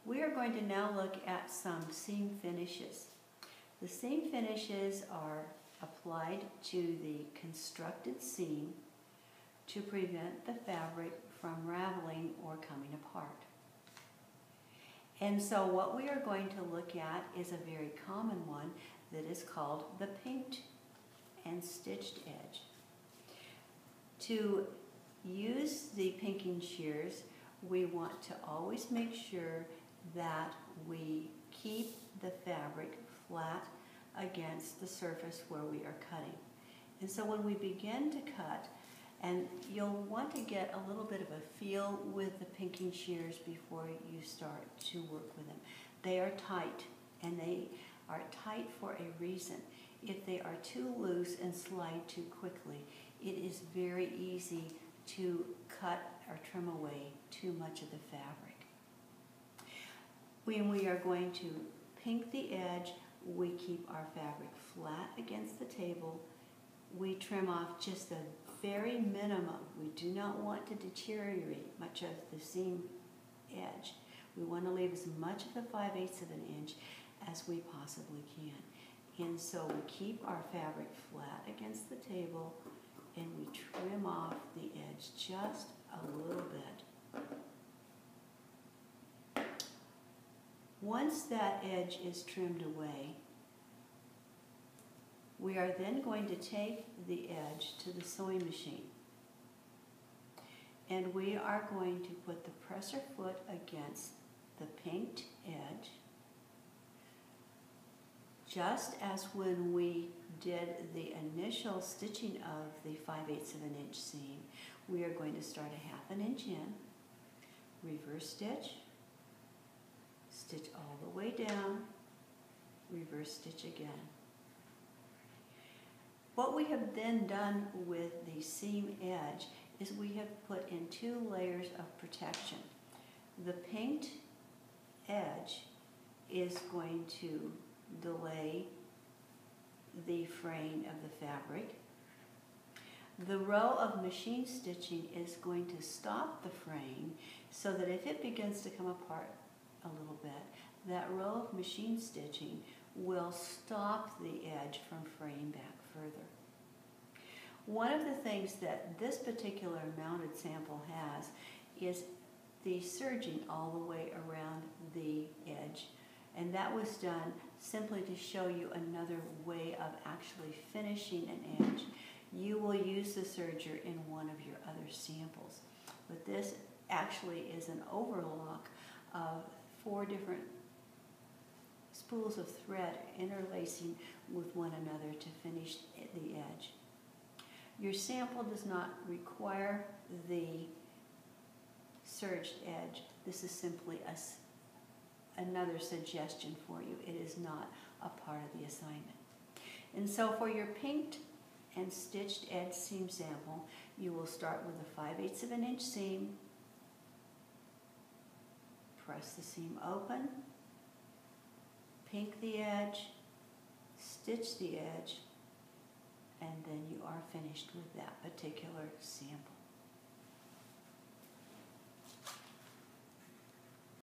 We are going to now look at some seam finishes. The seam finishes are applied to the constructed seam to prevent the fabric from raveling or coming apart. And so what we are going to look at is a very common one that is called the pinked and stitched edge. To use the pinking shears, we want to always make sure that we keep the fabric flat against the surface where we are cutting. And so when we begin to cut, and you'll want to get a little bit of a feel with the pinking shears before you start to work with them. They are tight, and they are tight for a reason. If they are too loose and slide too quickly, it is very easy to cut or trim away too much of the fabric. When we are going to pink the edge, we keep our fabric flat against the table. We trim off just the very minimum. We do not want to deteriorate much of the seam edge. We want to leave as much of the 5/8 of an inch as we possibly can. And so we keep our fabric flat against the table and we trim off the edge just a little bit. Once that edge is trimmed away, we are then going to take the edge to the sewing machine. And we are going to put the presser foot against the pinked edge, just as when we did the initial stitching of the 5/8 of an inch seam. We are going to start a 1/2 inch in, reverse stitch, stitch all the way down, reverse stitch again. What we have then done with the seam edge is we have put in 2 layers of protection. The pinked edge is going to delay the fraying of the fabric. The row of machine stitching is going to stop the fraying so that if it begins to come apart a little bit, that row of machine stitching will stop the edge from fraying back further. One of the things that this particular mounted sample has is the serging all the way around the edge, and that was done simply to show you another way of actually finishing an edge. You will use the serger in one of your other samples, but this actually is an overlock of 4 different spools of thread interlacing with one another to finish the edge. Your sample does not require the serged edge. This is simply another suggestion for you. It is not a part of the assignment. And so for your pinked and stitched edge seam sample, you will start with a 5/8 of an inch seam, press the seam open, pink the edge, stitch the edge, and then you are finished with that particular sample.